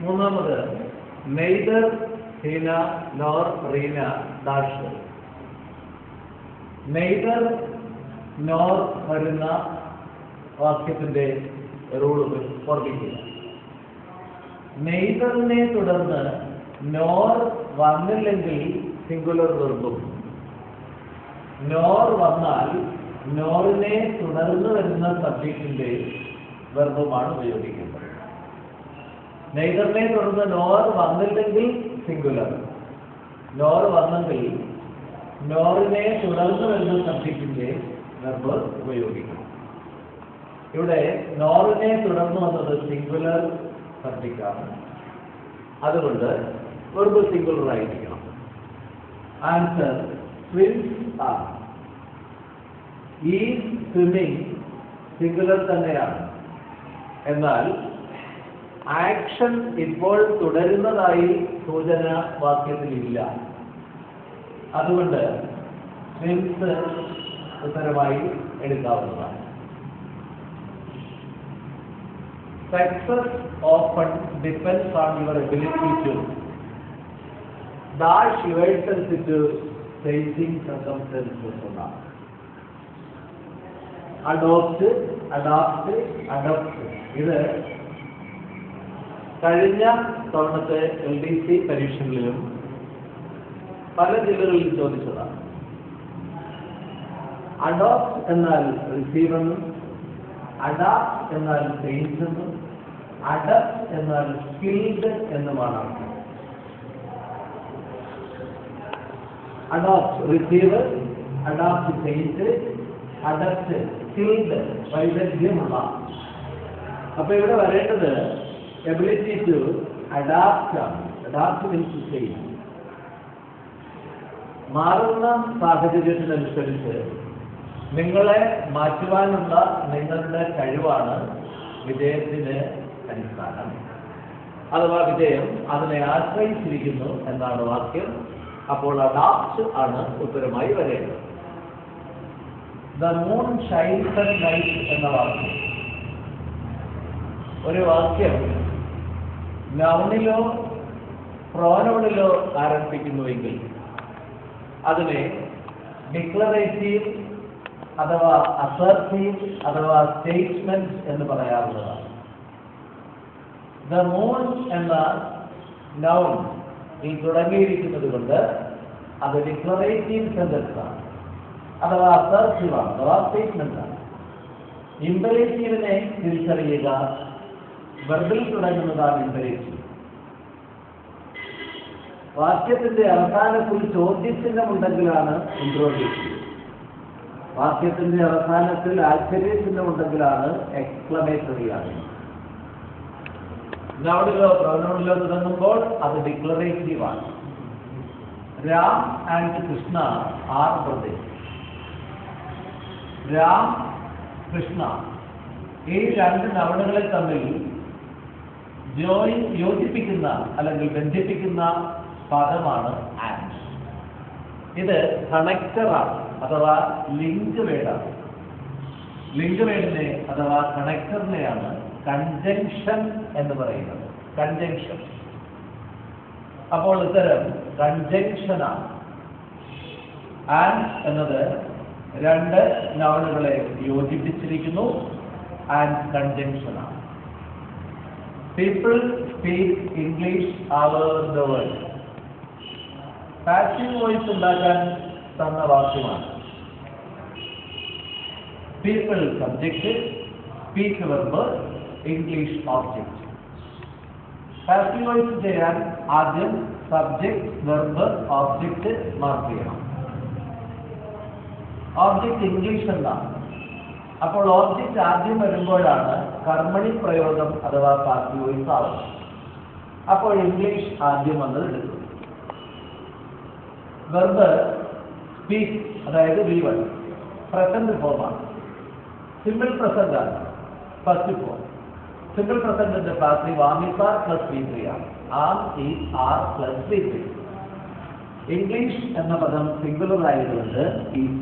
മൂന്നാമത് നെയ്തർ ഹീന നോർ റീന ഡാഷ്. നെയ്തർ നോർ വരുന്ന വാക്യത്തിന്റെ റൂളുകൾ ഓർമ്മിക്കുക. നെയ്തറിനെ തുടർന്ന് നോർ വന്നില്ലെങ്കിൽ സിംഗുലർ വെർബും, നോർ വന്നാൽ നോറിനെ തുടർന്ന് വരുന്ന സബ്ജക്റ്റിന്റെ വെർബുമാണ് ഉപയോഗിക്കുന്നത്. നെയ്തറിനെ തുടർന്ന് നോർ വന്നില്ലെങ്കിൽ സിംഗുലർ, നോർ വന്നെങ്കിൽ നോറിനെ തുടർന്ന് വരുന്ന സബ്ജക്റ്റിന്റെ വെർബ് ഉപയോഗിക്കണം. ഇവിടെ നോറിനെ തുടർന്ന് വന്നത് സിംഗുലർ സബ്ജക്റ്റാണ്, അതുകൊണ്ട് വെർബ് സിംഗുലർ ആയിരിക്കണം. Answer twins are. ഈ സ്വിമ്മിങ് സിംഗുലർ തന്നെയാണ്, എന്നാൽ ആക്ഷൻ ഇപ്പോൾ തുടരുന്നതായി സൂചന വാക്യത്തിലില്ല, അതുകൊണ്ട് ട്വിൻസ് ഉത്തരമായി എടുക്കാവുന്നതാണ്. Success often depends on your ability to dash yourself into changing circumstances. Adopt. ഇത് കഴിഞ്ഞ തവണത്തെ LDC പരീക്ഷകളിലും പല ജില്ലകളിൽ ചോദിച്ചതാണ്. അഡോപ്റ്റ് എന്നാൽ റിസീവ് എന്നും, അഡാപ്റ്റ് എന്നാൽ ചേഞ്ച് എന്നും, അഡപ്റ്റ് എന്നാൽ സ്കിൽഡ് എന്നുമാണ് അർത്ഥം. Adopt receive, adapt change, adept skilled വൈദഗ്ധ്യമുള്ള. അപ്പൊ ഇവിടെ വരേണ്ടത് എബിലിറ്റി ടു അഡാപ്റ്റ് ആണ്. Adapt means change. മാറുന്ന സാഹചര്യത്തിനനുസരിച്ച് നിങ്ങളെ മാറ്റുവാനുള്ള നിങ്ങളുടെ കഴിവാണ് വിജയത്തിന് അടിസ്ഥാനം, അഥവാ വിജയം അതിനെ ആശ്രയിച്ചിരിക്കുന്നു എന്നാണ് വാക്യം. അപ്പോൾ അഡാപ്റ്റ് ആണ് ഉത്തരമായി വരേണ്ടത്. The moon shines at night എന്ന വാക്യം ഒരു വാക്യം നൗണിലോ പ്രോനൗണിലോ ആരംഭിക്കുന്നുവെങ്കിൽ അതിനെ ഡിക്ലറേറ്റീവ് അഥവാ അസർട്ടീവ് അഥവാ സ്റ്റേറ്റ്മെന്റ് എന്ന് പറയാവുന്നതാണ്. ദ മൂൺ എന്ന നൗൺ ഈ തുടങ്ങിയിരിക്കുന്നത് കൊണ്ട് അത് ഡിക്ലറേറ്റീവ് സെന്റൻസ് ആണ്, അഥവാ അസർട്ടീവ് ആണ്, അഥവാ സ്റ്റേറ്റ്മെന്റ് ആണ്. ഇംപെറേറ്റീവിനെ തിരിച്ചറിയുക. വെർബിൽ തുടങ്ങുന്നതാണ് ഇംപെറേറ്റീവ്. വാക്യത്തിന്റെ അവസാനത്തിൽ ചോദ്യചിഹ്നമുണ്ടെങ്കിലാണ് ഇൻട്രോഗേറ്റീവ്. വാക്യത്തിന്റെ അവസാനത്തിൽ ആശ്ചര്യചിഹ്നമുണ്ടെങ്കിലാണ് എക്സ്ക്ലമേറ്ററി ആണ്. നൗണിലോ പ്രൊനൗണിലോ തുടങ്ങുമ്പോൾ അത് ഡിക്ലറേറ്റീവ് ആണ്. Ram and Krishna are brothers. Ram, Krishna ഈ രണ്ട് നൗണുകളെ തമ്മിൽ യോജിപ്പിക്കുന്ന അല്ലെങ്കിൽ ബന്ധിപ്പിക്കുന്ന പദമാണ് ആൻഡ്. ഇത് കണക്ടറാണ്, അഥവാ ലിങ്ക് വേർഡാണ്. ലിങ്ക് വേർഡിനെ അഥവാ കണക്ടറിനെയാണ് കൺജങ്ഷൻ എന്ന് പറയുന്നത്. കൺജങ്ഷൻ. അപ്പോൾ ഉത്തരം കൺജങ്ഷനാണ്. ആൻഡ് എന്നത് രണ്ട് നൗണുകളെ യോജിപ്പിച്ചിരിക്കുന്നു. ആൻഡ് കൺജങ്ഷനാണ്. People speak English over the world. Passive voice ഉണ്ടാക്കാൻ തന്ന വാക്യമാണ്. People subject, speak verb, English object. Passive voice ചെയ്യാൻ ആദ്യം സബ്ജക്റ്റ്, വെർബ്, ഓബ്ജക്റ്റ് മാർക്ക് ചെയ്യണം. ഓബ്ജക്റ്റ് ഇംഗ്ലീഷ് എന്നാണ്. അപ്പോൾ ഓബ്ജക്റ്റ് ആദ്യം വരുമ്പോഴാണ് കർമ്മണി പ്രയോഗം അഥവാ പാസീവ് വോയിസ് ആവുന്നത്. അപ്പോൾ ഇംഗ്ലീഷ് ആദ്യം വന്നത് എടുക്കും. വെർബ് സ്പീക്ക്, അതായത് V1 പ്രസന്റ് ഫോമാണ്. സിമ്പിൾ പ്രസന്റ് ആണ് ഫസ്റ്റ് ഫോം. സിമ്പിൾ പ്രസന്റിന്റെ passive am is are plus V3 ആണ്. Am is are plus V3. English എന്ന പദം സിംഗുലർ ആയതുകൊണ്ട് ഈസ്.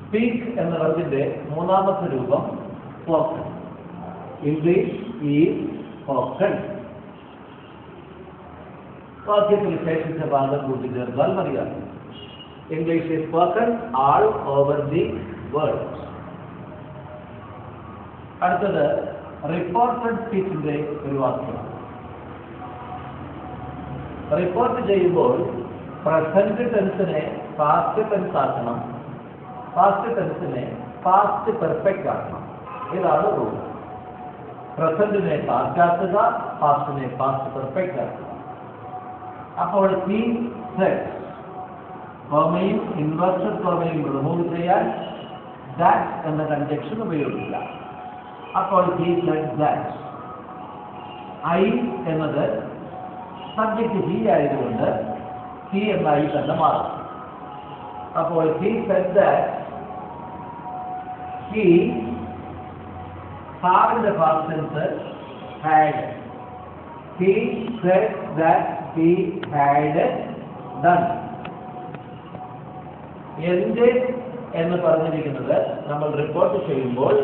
സ്പീക്ക് എന്ന വെർബിന്റെ മൂന്നാമത്തെ രൂപം സ്പോക്കൺ. English is spoken. വാക്യത്തിൽ ശേഷിച്ച ഭാഗം കൂട്ടിച്ചേർത്താൽ മതിയാകും. English is spoken all over the world. അടുത്തത് റിപ്പോർട്ടഡ് സ്പീച്ചിന്റെ ഒരു വാക്യമാണ്. റിപ്പോർട്ട് ചെയ്യുമ്പോൾ പ്രസന്റ് ടെൻസിനെ പാസ്റ്റ് ടെൻസ് ആക്കണം, പാസ്റ്റ് ടെൻസിനെ പാസ്റ്റ് പെർഫെക്റ്റ് ആക്കണം. ഇതാണ് റൂൾ. പ്രസന്റിനെ പാസ്റ്റ് ആക്കുക, പാസ്റ്റിനെ പാസ്റ്റ് പെർഫെക്റ്റ് ആക്കുക. അപ്പോൾ ഹി സെഡ് കോമയും ഇൻവേർട്ടഡ് കോമയും റിമൂവ് ചെയ്യാൻ ദാറ്റ് എന്ന കൺജക്ഷൻ ഉപയോഗിക്കില്ല. അപ്പോൾ ഹി സെഡ് ദാറ്റ്. ഐ എന്നത് സബ്ജക്റ്റ് ഹി ആയതുകൊണ്ട് ഹി എന്ന ഐ തന്നെ മാറും. അപ്പോൾ ഹി സെഡ് ദാറ്റ് ഹി ഹാവിന്റെ past tense had. He said that he had done. എന്റെ എന്ന് പറഞ്ഞിരിക്കുന്നത് നമ്മൾ റിപ്പോർട്ട് ചെയ്യുമ്പോൾ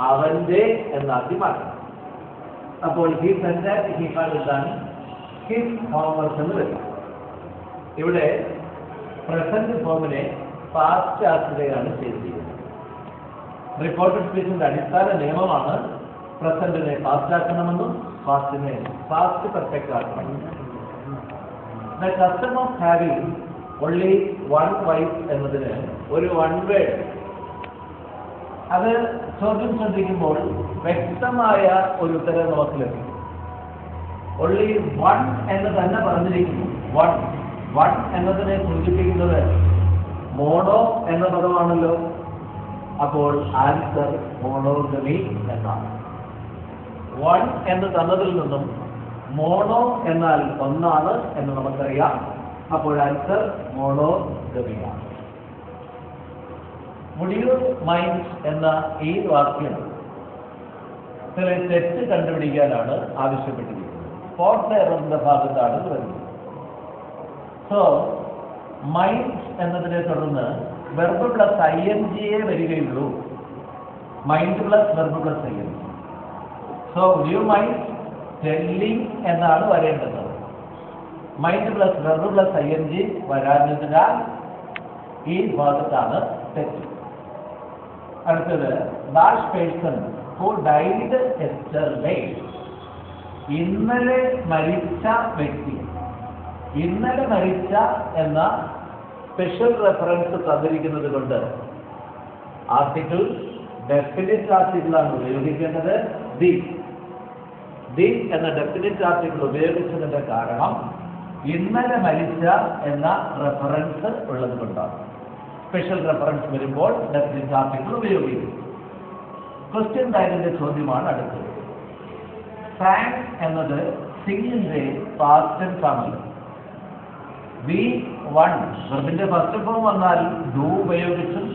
അവന്റെ എന്നാക്കി മാറ്റണം. അപ്പോൾ he said that he had done his homework എന്ന് വരും. ഇവിടെ പ്രസന്റ് ഫോമിനെ പാസ്റ്റ് ആക്കുകയാണ് ചെയ്തിരിക്കുന്നത്. റിപ്പോർട്ടഡ് സ്പീച്ചിന്റെ അടിസ്ഥാന നിയമമാണ് പ്രസന്റിനെ പാസ്റ്റ് ആക്കണമെന്നും പാസ്റ്റിനെ പാസ്റ്റ് പെർഫെക്റ്റ് ആക്കണമെന്നും. The custom of having only one wife എന്നതിന് ഒരു വൺ വേർഡ്, അത് ചോദ്യം ശ്രദ്ധിക്കുമ്പോൾ വ്യക്തമായ ഒരു ഉത്തരം നമുക്ക് ലഭിക്കും. ഓൺലി വൺ എന്ന് തന്നെ പറഞ്ഞിരിക്കുന്നു. വൺ എന്നതിനെ സൂചിപ്പിക്കുന്നത് മോണോ എന്ന പദമാണല്ലോ. അപ്പോൾ ആൻസർ മോണോഗമി എന്നാണ്. വൺ എന്ന് തന്നതിൽ നിന്നും മോണോ എന്നാൽ ഒന്നാണ് എന്ന് നമുക്കറിയാം. അപ്പോൾ ആൻസർ മോണോഗമിയാണ്. വുഡ് യു മൈൻഡ് എന്ന ഈ വാക്യം ചില തെറ്റ് കണ്ടുപിടിക്കാനാണ് ആവശ്യപ്പെട്ടിരിക്കുന്നത്. സ്പോട്ട് എററിന്റെ ഭാഗത്താണ് വരുന്നത്. സോ മൈൻഡ് എന്നതിനെ തുടർന്ന് വെർബ് പ്ലസ് ING വരികയുള്ളൂ. Mind plus verb plus ING. So would you mind telling എന്നാണ് വരേണ്ടത്. Mind plus verb plus ING വരാഞ്ഞതിനാൽ ഈ ഭാഗത്താണ് തെറ്റ്. അടുത്തത് that person who died yesterday. ഇന്നലെ മരിച്ച വ്യക്തി. ഇന്നലെ മരിച്ച എന്ന സ്പെഷ്യൽ റെഫറൻസ് തന്നിരിക്കുന്നത് കൊണ്ട് ആർട്ടിക്കിൾ ഡെഫിനിറ്റ് ആർട്ടിക്കിളാണ് ഉപയോഗിക്കേണ്ടത്. ദി എന്ന ഡെഫിനിറ്റ് ആർട്ടിക്കിൾ ഉപയോഗിച്ചതിന്റെ കാരണം ഇന്നലെ മരിച്ച എന്ന റെഫറൻസ് ഉള്ളത് കൊണ്ടാണ്. സ്പെഷ്യൽ റെഫറൻസ് വരുമ്പോൾ ഡെഫിനിറ്റ് ആർട്ടിക്കിൾ ഉപയോഗിക്കും. ക്വസ്റ്റ്യൻ ബാങ്കിന്റെ ചോദ്യമാണ് അടുത്തത്. സാങ് എന്നത് സിംഗിന്റെ പാസ്റ്റ് ടെൻസ് ആണല്ലോ. V1 വെർബിന്റെ ഫസ്റ്റ് ഫോം വന്നാൽ ഡു ഉപയോഗിച്ചും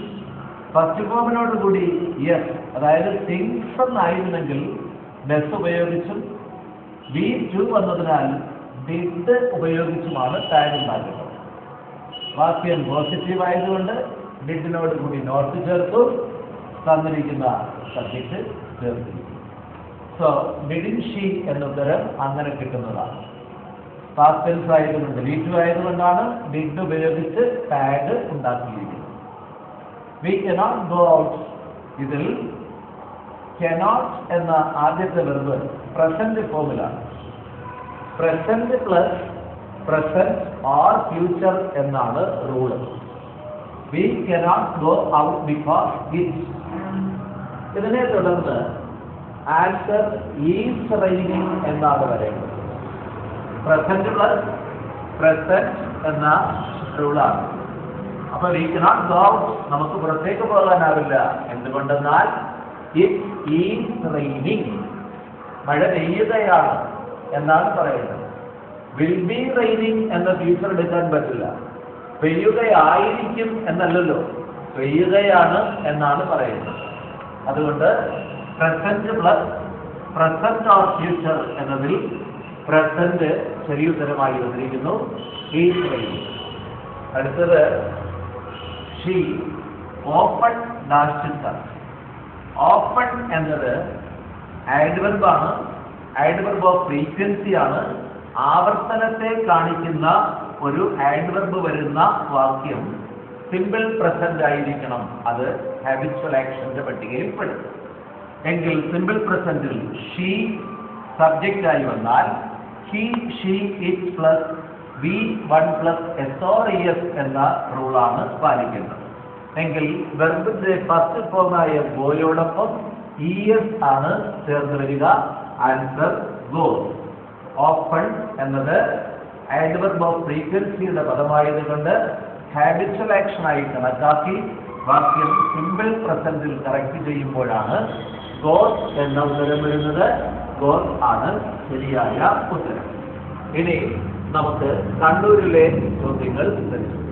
ഫസ്റ്റ് ഫോമിനോട് കൂടി യെസ് അതായത് തിങ്സ് എന്നായിരുന്നെങ്കിൽ ഡെസ് ഉപയോഗിച്ചും V2 വന്നതിനാൽ ഡിഡ് ഉപയോഗിച്ചുമാണ് ടാഗ് ഉണ്ടാക്കുന്നത്. വാക്യം പോസിറ്റീവ് ആയതുകൊണ്ട് ഡിഡിനോട് കൂടി നോട്ട് ചേർത്തു, തന്നിരിക്കുന്ന സബ്ജക്റ്റ് ചേർത്തു. സോ ഡിഡിൻ ഷീ എന്ന ഉത്തരം അങ്ങനെ കിട്ടുന്നതാണ്. പാസ്റ്റ് ടെൻസ് ആയതുകൊണ്ട് V2 ആയതുകൊണ്ടാണ് ഡിഡ് ഉപയോഗിച്ച് ടാഗ് ഉണ്ടാക്കിയിരിക്കുന്നത്. We cannot go out. ഇതിൽ കനോട്ട് എന്ന ആദ്യത്തെ വെർബ് പ്രസന്റ് ഫോമിലാണ്. Present plus present or future എന്നാണ് rule. We cannot go out because it. ഇതിനെ തുടർന്ന് ആൻസർ ഈസ് റെയിനിങ് എന്നാണ് വരേണ്ടത്. പ്രസന്റ് പ്ലസ് പ്രസന്റ് എന്ന റൂളാണ്. അപ്പൊ വി കനോട്ട് ഗോ ഔട്ട്, നമുക്ക് പുറത്തേക്ക് പോകാനാവില്ല. എന്തുകൊണ്ടെന്നാൽ ഇറ്റ് ഈസ് റെയിനിങ്, മഴ പെയ്യുകയാണ് എന്നാണ് പറയുന്നത്. വിൽ ബി റെയിനിങ് എന്ന ഫ്യൂച്ചർ എടുക്കാൻ പറ്റില്ല. പെയ്യുകയായിരിക്കും എന്നല്ലല്ലോ, പെയ്യുകയാണ് എന്നാണ് പറയുന്നത്. അതുകൊണ്ട് present plus present or future എന്നതിൽ പ്രസന്റ് ശരിയുത്തരമായി വന്നിരിക്കുന്നു. Is raining. അടുത്തത് ഷീ ഓപ്പൺ ഡാഷ്. ഓപ്പൺ എന്നത് ആഡ്വർബ് ആണ്, ആഡ്വർബ് ഓഫ് ഫ്രീക്വൻസി ആണ്. ആവർത്തനത്തെ കാണിക്കുന്ന ഒരു ആഡ്വർബ് വരുന്ന വാക്യം സിമ്പിൾ പ്രസന്റ് ആയിരിക്കണം. അത് ഹാബിച്വൽ ആക്ഷന്റെ പട്ടികയിൽ പെടും. എങ്കിൽ സിമ്പിൾ പ്രസന്റിൽ ഷീ സബ്ജക്റ്റ് ആയി വന്നാൽ he, she, it plus V1 plus SORES എന്ന റൂളാണ് പാലിക്കേണ്ടത്. എങ്കിൽ വെർബിന്റെ ഫസ്റ്റ് ഫോമായ ഗോയോടൊപ്പം ES ആണ് ചേർന്ന് വരിക. Answer goes. ഓപ്പൺ എന്നത് ആഡ്വർബ് ഓഫ് ഫ്രീക്വൻസിയുടെ പദമായതുകൊണ്ട് ഹാബിച്വൽ ആക്ഷൻ ആയി കണക്കാക്കി വാക്യം സിമ്പിൾ പ്രസന്റിൽ കറക്റ്റ് ചെയ്യുമ്പോഴാണ് ഗോസ് എന്ന ഉത്തരം വരുന്നത്. ഗോസ് ആണ് ശരിയായ ഉത്തരം. ഇനി നമുക്ക് കണ്ണൂരിലെ ചോദ്യങ്ങൾ പരിശോധിക്കാം.